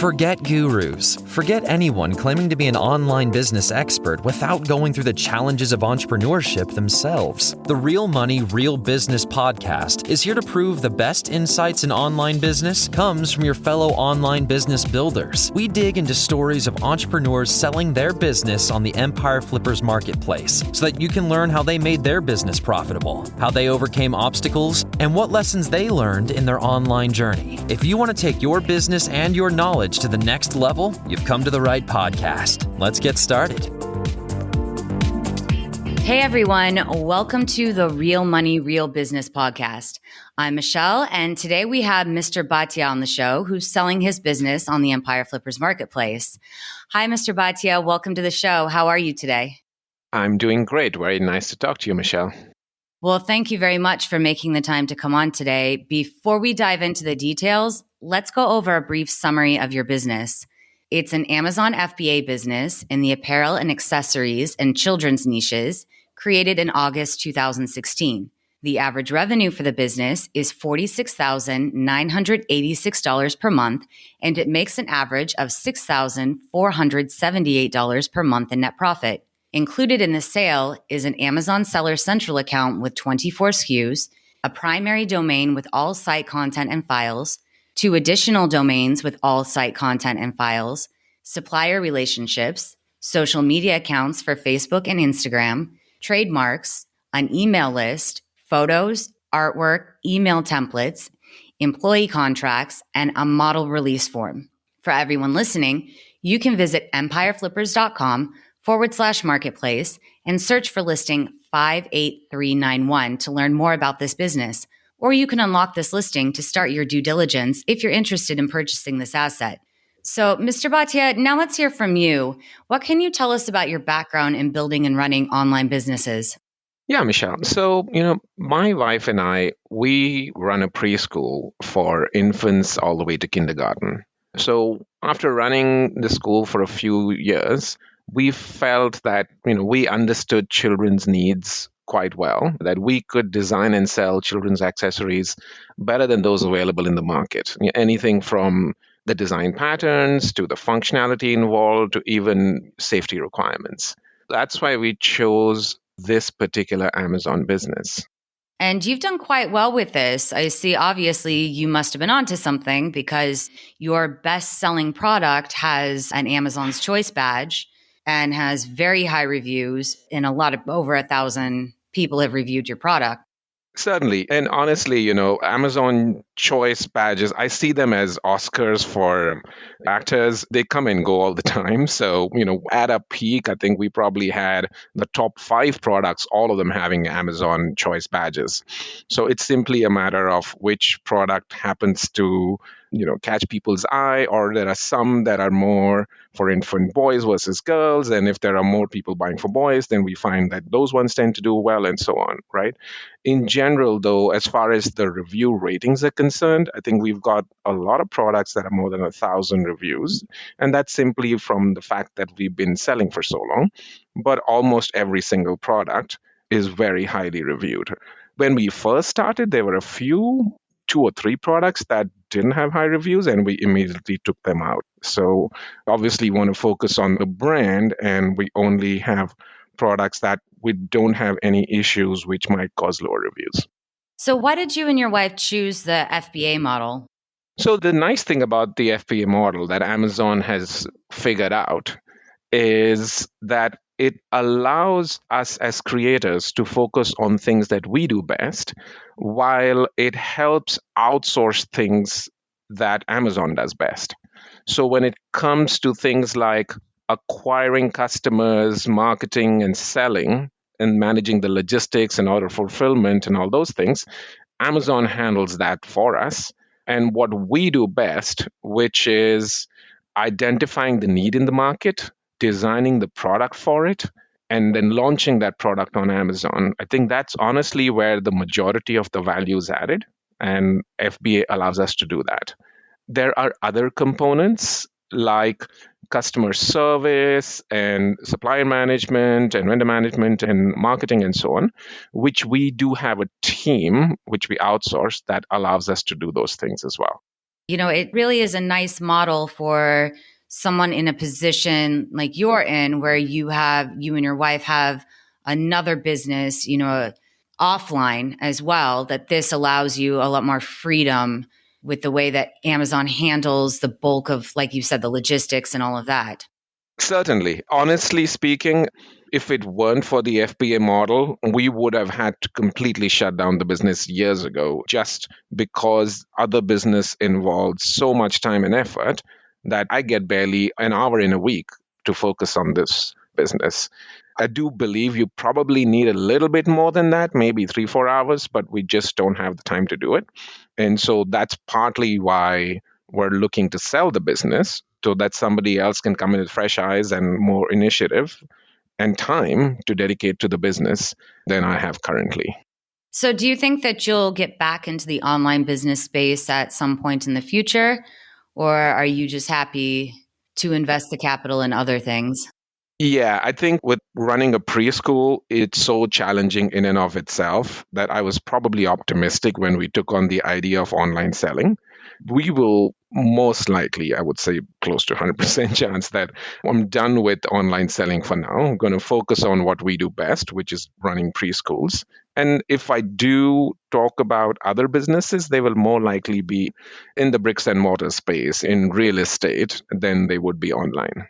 Forget gurus. Forget anyone claiming to be an online business expert without going through the challenges of entrepreneurship themselves. The Real Money, Real Business podcast is here to prove the best insights in online business comes from your fellow online business builders. We dig into stories of entrepreneurs selling their business on the Empire Flippers marketplace so that you can learn how they made their business profitable, how they overcame obstacles, and what lessons they learned in their online journey. If you want to take your business and your knowledge to the next level, you've come to the right podcast. Let's get started. Hey everyone, welcome to the Real Money, Real Business podcast. I'm Michelle, and today we have Mr. Bhatia on the show, who's selling his business on the Empire Flippers marketplace. Hi, Mr. Bhatia. Welcome to the show. How are you today? I'm doing great. Very nice to talk to you, Michelle. Well, thank you very much for making the time to come on today. Before we dive into the details, let's go over a brief summary of your business. It's an Amazon FBA business in the apparel and accessories and children's niches, created in August 2016. The average revenue for the business is $46,986 per month, and it makes an average of $6,478 per month in net profit. Included in the sale is an Amazon Seller Central account with 24 SKUs, a primary domain with all site content and files, 2 additional domains with all site content and files, supplier relationships, social media accounts for Facebook and Instagram, trademarks, an email list, photos, artwork, email templates, employee contracts, and a model release form. For everyone listening, you can visit empireflippers.com/marketplace and search for listing 58391 to learn more about this business. Or you can unlock this listing to start your due diligence if you're interested in purchasing this asset. So, Mr. Bhatia, now let's hear from you. What can you tell us about your background in building and running online businesses? Yeah, Michelle. So, my wife and I, we run a preschool for infants all the way to kindergarten. So after running the school for a few years, we felt that, we understood children's needs quite well, that we could design and sell children's accessories better than those available in the market. Anything from the design patterns to the functionality involved to even safety requirements. That's why we chose this particular Amazon business. And you've done quite well with this. I see, obviously, you must have been onto something because your best-selling product has an Amazon's Choice badge and has very high reviews, and over 1,000 people have reviewed your product. Certainly. And honestly, Amazon Choice badges, I see them as Oscars for actors. They come and go all the time. So, at a peak, I think we probably had the top 5 products, all of them having Amazon Choice badges. So it's simply a matter of which product happens to, catch people's eye, or there are some that are more for infant boys versus girls. And if there are more people buying for boys, then we find that those ones tend to do well and so on, right? In general, though, as far as the review ratings are concerned, I think we've got a lot of products that are more than 1,000 reviews. And that's simply from the fact that we've been selling for so long. But almost every single product is very highly reviewed. When we first started, there were a few, 2 or 3 products that didn't have high reviews, and we immediately took them out. So obviously we want to focus on the brand, and we only have products that we don't have any issues which might cause lower reviews. So why did you and your wife choose the FBA model? So the nice thing about the FBA model that Amazon has figured out is that it allows us as creators to focus on things that we do best, while it helps outsource things that Amazon does best. So when it comes to things like acquiring customers, marketing and selling, and managing the logistics and order fulfillment and all those things, Amazon handles that for us. And what we do best, which is identifying the need in the market, designing the product for it, and then launching that product on Amazon. I think that's honestly where the majority of the value is added, and FBA allows us to do that. There are other components like customer service and supplier management and vendor management and marketing and so on, which we do have a team which we outsource that allows us to do those things as well. It really is a nice model for someone in a position like you're in, where you and your wife have another business, offline as well, that this allows you a lot more freedom with the way that Amazon handles the bulk of, like you said, the logistics and all of that. Certainly. Honestly speaking, if it weren't for the FBA model, we would have had to completely shut down the business years ago, just because other business involves so much time and effort that I get barely an hour in a week to focus on this business. I do believe you probably need a little bit more than that, maybe 3, 4 hours, but we just don't have the time to do it. And so that's partly why we're looking to sell the business so that somebody else can come in with fresh eyes and more initiative and time to dedicate to the business than I have currently. So, do you think that you'll get back into the online business space at some point in the future? Or are you just happy to invest the capital in other things? Yeah, I think with running a preschool, it's so challenging in and of itself that I was probably optimistic when we took on the idea of online selling. We will most likely, I would say close to 100% chance that I'm done with online selling for now. I'm going to focus on what we do best, which is running preschools. And if I do talk about other businesses, they will more likely be in the bricks and mortar space, in real estate, than they would be online.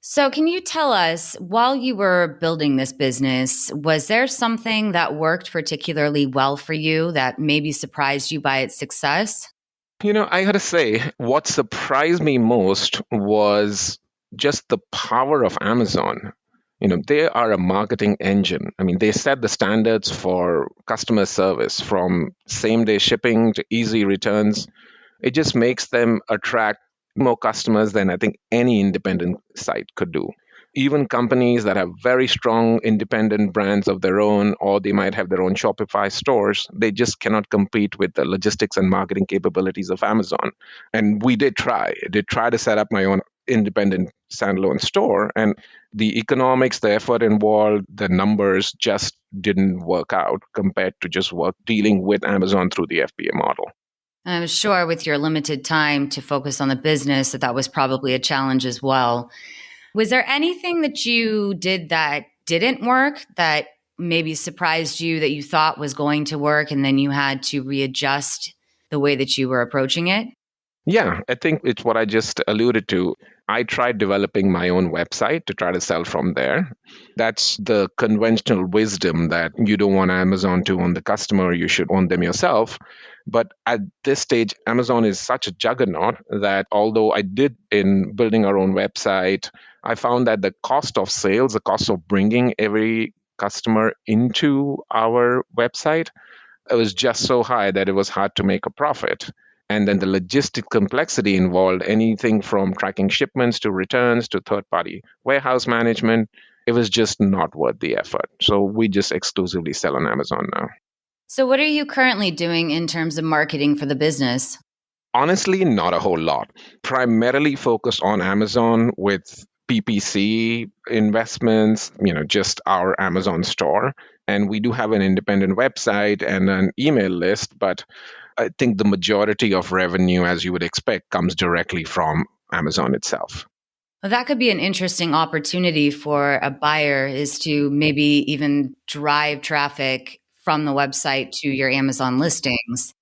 So, can you tell us, while you were building this business, was there something that worked particularly well for you that maybe surprised you by its success? I gotta say, what surprised me most was just the power of Amazon. They are a marketing engine. I mean, they set the standards for customer service, from same day shipping to easy returns. It just makes them attract more customers than I think any independent site could do. Even companies that have very strong independent brands of their own, or they might have their own Shopify stores, they just cannot compete with the logistics and marketing capabilities of Amazon. And we did try. I did try to set up my own independent standalone store, and the economics, the effort involved, the numbers just didn't work out compared to just work dealing with Amazon through the FBA model. I'm sure with your limited time to focus on the business, that was probably a challenge as well. Was there anything that you did that didn't work, that maybe surprised you, that you thought was going to work, and then you had to readjust the way that you were approaching it? Yeah, I think it's what I just alluded to. I tried developing my own website to try to sell from there. That's the conventional wisdom that you don't want Amazon to own the customer, you should own them yourself. But at this stage, Amazon is such a juggernaut that although I did in building our own website, I found that the cost of sales, the cost of bringing every customer into our website, it was just so high that it was hard to make a profit. And then the logistic complexity involved anything from tracking shipments to returns to third party warehouse management. It was just not worth the effort. So we just exclusively sell on Amazon now. So, what are you currently doing in terms of marketing for the business? Honestly, not a whole lot. Primarily focused on Amazon with PPC investments, just our Amazon store. And we do have an independent website and an email list, but I think the majority of revenue, as you would expect, comes directly from Amazon itself. Well, that could be an interesting opportunity for a buyer, is to maybe even drive traffic from the website to your Amazon listings.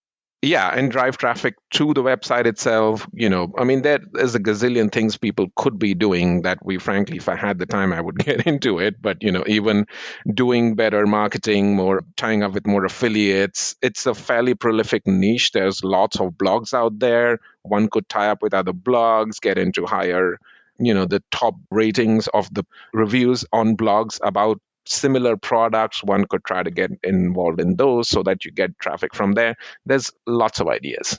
Yeah, and drive traffic to the website itself. I mean, there's a gazillion things people could be doing that we, frankly, if I had the time, I would get into it. But, even doing better marketing, more tying up with more affiliates, it's a fairly prolific niche. There's lots of blogs out there. One could tie up with other blogs, get into higher, the top ratings of the reviews on blogs about similar products. One could try to get involved in those so that you get traffic from there. There's lots of ideas.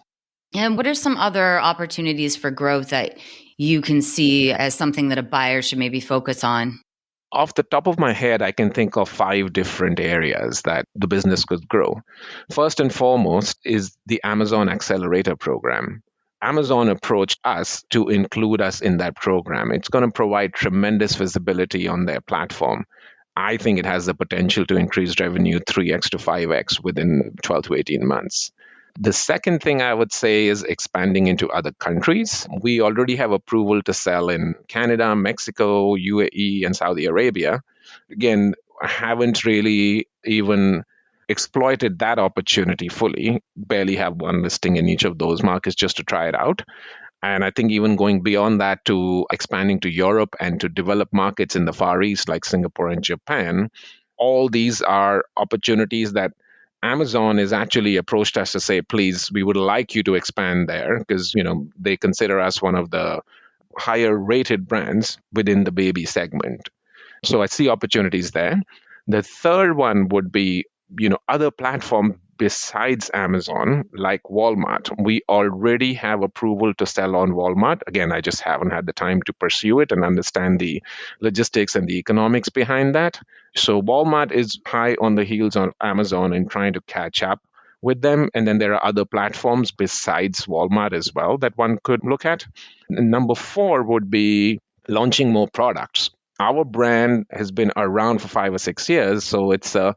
And what are some other opportunities for growth that you can see as something that a buyer should maybe focus on? Off the top of my head, I can think of 5 different areas that the business could grow. First and foremost is the Amazon Accelerator program. Amazon approached us to include us in that program. It's going to provide tremendous visibility on their platform. I think it has the potential to increase revenue 3x to 5x within 12 to 18 months. The second thing I would say is expanding into other countries. We already have approval to sell in Canada, Mexico, UAE, and Saudi Arabia. Again, I haven't really even exploited that opportunity fully. Barely have one listing in each of those markets just to try it out. And I think even going beyond that to expanding to Europe and to develop markets in the Far East like Singapore and Japan, all these are opportunities that Amazon has actually approached us to say, please, we would like you to expand there because, they consider us one of the higher rated brands within the baby segment. So I see opportunities there. The third one would be, other platforms besides Amazon, like Walmart. We already have approval to sell on Walmart. Again, I just haven't had the time to pursue it and understand the logistics and the economics behind that. So Walmart is high on the heels on Amazon and trying to catch up with them. And then there are other platforms besides Walmart as well that one could look at. And number four would be launching more products. Our brand has been around for 5 or 6 years, so it's a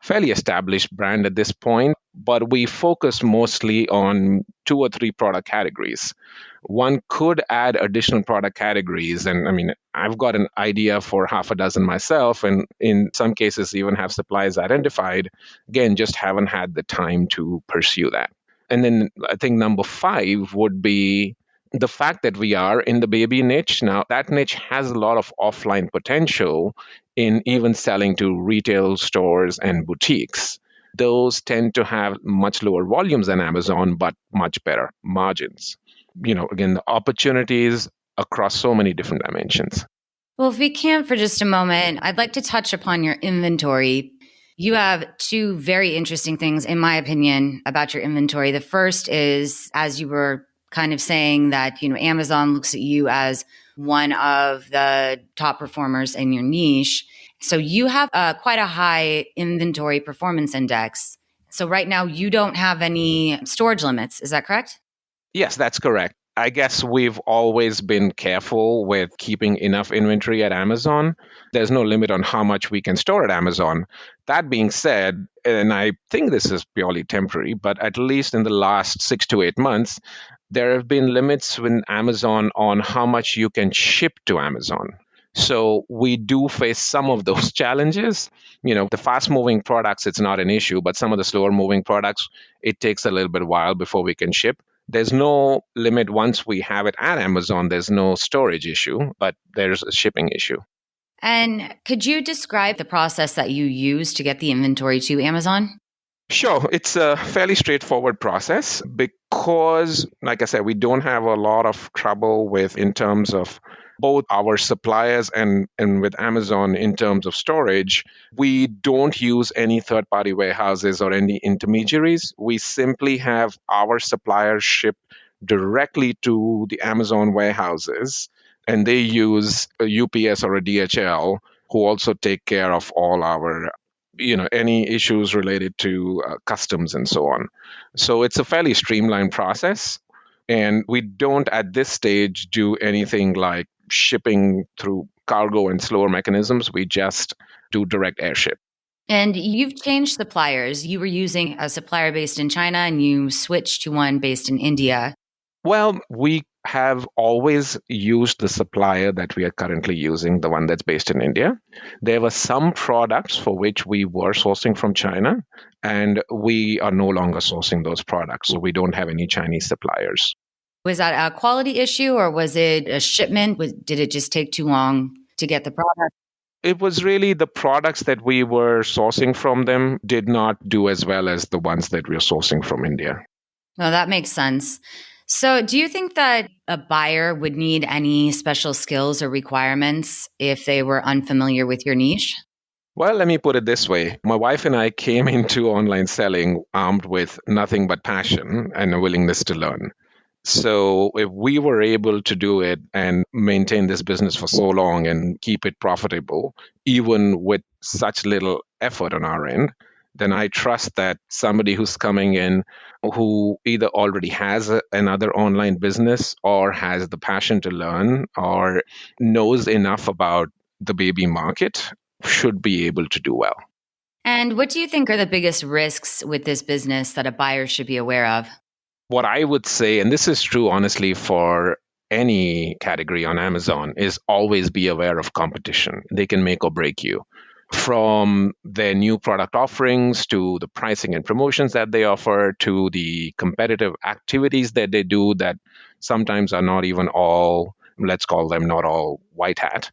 fairly established brand at this point, but we focus mostly on 2 or 3 product categories. One could add additional product categories, and I mean, I've got an idea for half a dozen myself, and in some cases, even have suppliers identified. Again, just haven't had the time to pursue that. And then I think number 5 would be the fact that we are in the baby niche. Now, that niche has a lot of offline potential in even selling to retail stores and boutiques. Those tend to have much lower volumes than Amazon, but much better margins. Again, the opportunities across so many different dimensions. Well, if we can for just a moment, I'd like to touch upon your inventory. You have 2 very interesting things, in my opinion, about your inventory. The first is, as you were kind of saying, that Amazon looks at you as one of the top performers in your niche. So you have quite a high inventory performance index. So right now you don't have any storage limits. Is that correct? Yes, that's correct. I guess we've always been careful with keeping enough inventory at Amazon. There's no limit on how much we can store at Amazon. That being said, and I think this is purely temporary, but at least in the last 6 to 8 months, there have been limits with Amazon on how much you can ship to Amazon. So we do face some of those challenges. The fast moving products, it's not an issue, but some of the slower moving products, it takes a little bit while before we can ship. There's no limit once we have it at Amazon. There's no storage issue, but there's a shipping issue. And could you describe the process that you use to get the inventory to Amazon? Sure. It's a fairly straightforward process because, like I said, we don't have a lot of trouble in terms of both our suppliers and with Amazon in terms of storage. We don't use any third-party warehouses or any intermediaries. We simply have our suppliers ship directly to the Amazon warehouses, and they use a UPS or a DHL who also take care of all our any issues related to customs and so on. So it's a fairly streamlined process. And we don't at this stage do anything like shipping through cargo and slower mechanisms. We just do direct airship. And you've changed suppliers. You were using a supplier based in China and you switched to one based in India. Well, we have always used the supplier that we are currently using, the one that's based in India. There were some products for which we were sourcing from China, and we are no longer sourcing those products. So we don't have any Chinese suppliers. Was that a quality issue or was it a shipment? Did it just take too long to get the product? It was really the products that we were sourcing from them did not do as well as the ones that we are sourcing from India. Well, that makes sense. So do you think that a buyer would need any special skills or requirements if they were unfamiliar with your niche? Well, let me put it this way. My wife and I came into online selling armed with nothing but passion and a willingness to learn. So if we were able to do it and maintain this business for so long and keep it profitable, even with such little effort on our end, then I trust that somebody who's coming in who either already has another online business or has the passion to learn or knows enough about the baby market should be able to do well. And what do you think are the biggest risks with this business that a buyer should be aware of? What I would say, and this is true honestly for any category on Amazon, is always be aware of competition. They can make or break you. From their new product offerings to the pricing and promotions that they offer to the competitive activities that they do that sometimes are not even all, let's call them not all white hat.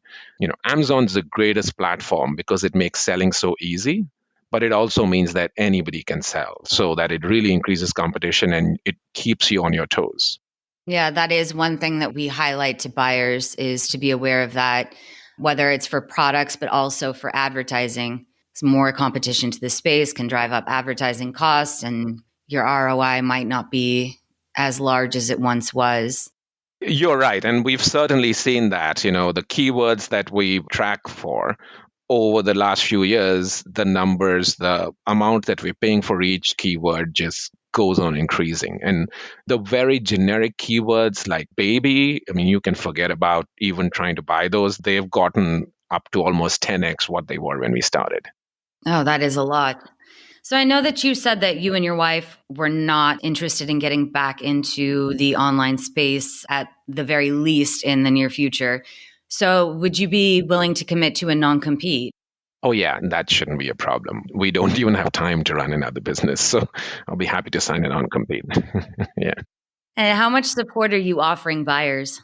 Amazon's the greatest platform because it makes selling so easy, but it also means that anybody can sell, so that it really increases competition and it keeps you on your toes. Yeah, that is one thing that we highlight to buyers is to be aware of that, whether it's for products, but also for advertising. It's more competition to the space can drive up advertising costs and your ROI might not be as large as it once was. You're right. And we've certainly seen that, the keywords that we track for over the last few years, the numbers, the amount that we're paying for each keyword just goes on increasing. And the very generic keywords like baby, I mean, you can forget about even trying to buy those. They've gotten up to almost 10x what they were when we started. Oh, that is a lot. So I know that you said that you and your wife were not interested in getting back into the online space at the very least in the near future. So would you be willing to commit to a non-compete? Oh, yeah, that shouldn't be a problem. We don't even have time to run another business. So I'll be happy to sign a non-compete. Yeah. And how much support are you offering buyers?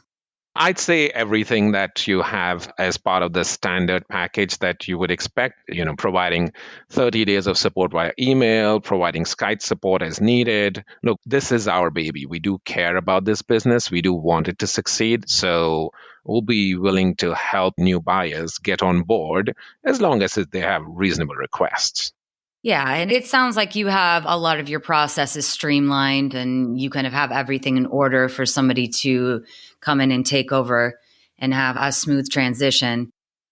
I'd say everything that you have as part of the standard package that you would expect, providing 30 days of support via email, providing Skype support as needed. Look, this is our baby. We do care about this business. We do want it to succeed. So we'll be willing to help new buyers get on board as long as they have reasonable requests. Yeah, and it sounds like you have a lot of your processes streamlined and you kind of have everything in order for somebody to come in and take over and have a smooth transition.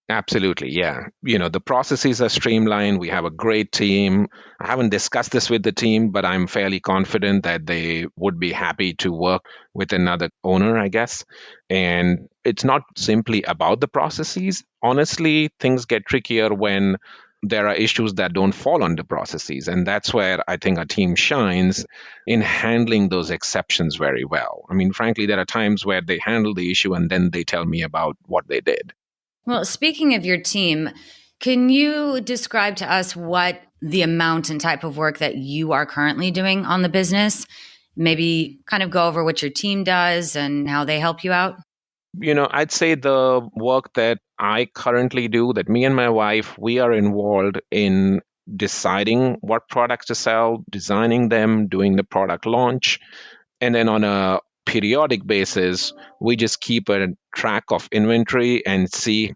Absolutely. Yeah. The processes are streamlined. We have a great team. I haven't discussed this with the team, but I'm fairly confident that they would be happy to work with another owner, I guess. And it's not simply about the processes. Honestly, things get trickier when there are issues that don't fall under processes. And that's where I think our team shines in handling those exceptions very well. I mean, frankly, there are times where they handle the issue and then they tell me about what they did. Well, speaking of your team, can you describe to us what the amount and type of work that you are currently doing on the business? Maybe kind of go over what your team does and how they help you out? I'd say the work that I currently do, that me and my wife, we are involved in deciding what products to sell, designing them, doing the product launch. And then on a periodic basis, we just keep a track of inventory and see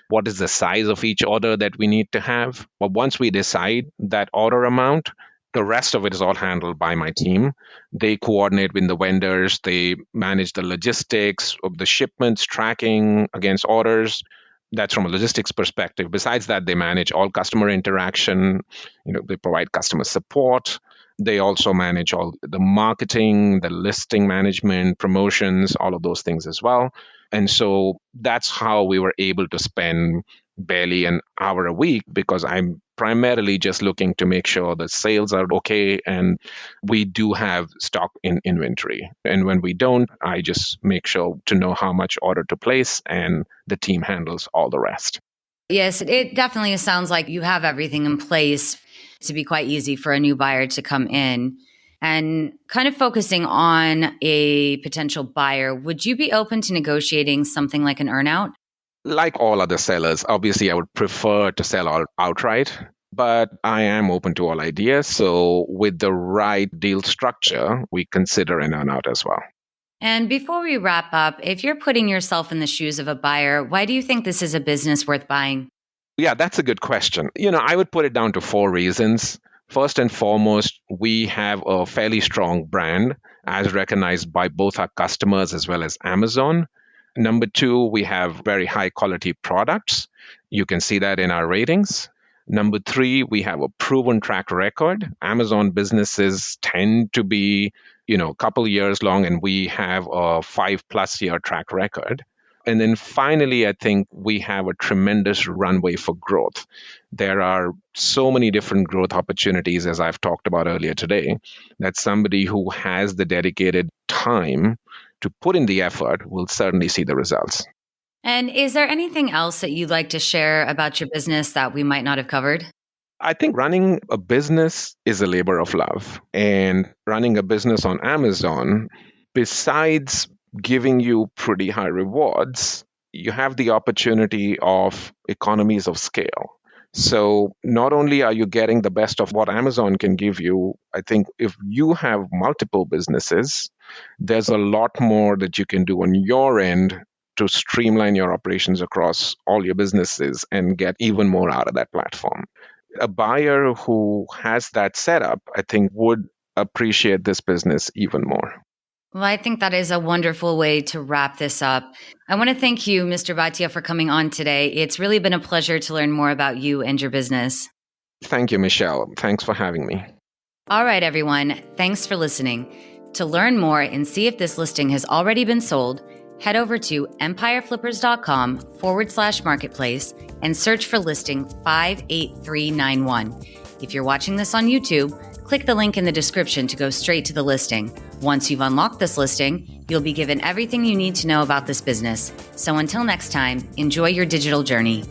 what is the size of each order that we need to have. But once we decide that order amount, the rest of it is all handled by my team. They coordinate with the vendors, they manage the logistics of the shipments, tracking against orders. That's from a logistics perspective. Besides that, they manage all customer interaction. They provide customer support. They also manage all the marketing, the listing management, promotions, all of those things as well. And so that's how we were able to spend barely an hour a week, because I'm primarily just looking to make sure the sales are okay and we do have stock in inventory. And when we don't, I just make sure to know how much order to place, and the team handles all the rest. Yes, it definitely sounds like you have everything in place to be quite easy for a new buyer to come in. And kind of focusing on a potential buyer, would you be open to negotiating something like an earnout? Like all other sellers, obviously, I would prefer to sell all outright, but I am open to all ideas. So, with the right deal structure, we consider an earnout as well. And before we wrap up, if you're putting yourself in the shoes of a buyer, why do you think this is a business worth buying? Yeah, that's a good question. I would put it down to four reasons. First and foremost, we have a fairly strong brand as recognized by both our customers as well as Amazon. Number two, we have very high quality products. You can see that in our ratings. Number three, we have a proven track record. Amazon businesses tend to be, a couple years long, and we have a 5+ year track record. And then finally, I think we have a tremendous runway for growth. There are so many different growth opportunities, as I've talked about earlier today, that somebody who has the dedicated time to put in the effort will certainly see the results. And is there anything else that you'd like to share about your business that we might not have covered? I think running a business is a labor of love. And running a business on Amazon, besides giving you pretty high rewards, you have the opportunity of economies of scale. So not only are you getting the best of what Amazon can give you, I think if you have multiple businesses, there's a lot more that you can do on your end to streamline your operations across all your businesses and get even more out of that platform. A buyer who has that setup, I think, would appreciate this business even more. Well, I think that is a wonderful way to wrap this up. I want to thank you, Mr. Bhatia, for coming on today. It's really been a pleasure to learn more about you and your business. Thank you, Michelle. Thanks for having me. All right, everyone. Thanks for listening. To learn more and see if this listing has already been sold, head over to empireflippers.com/marketplace and search for listing 58391. If you're watching this on YouTube, click the link in the description to go straight to the listing. Once you've unlocked this listing, you'll be given everything you need to know about this business. So until next time, enjoy your digital journey.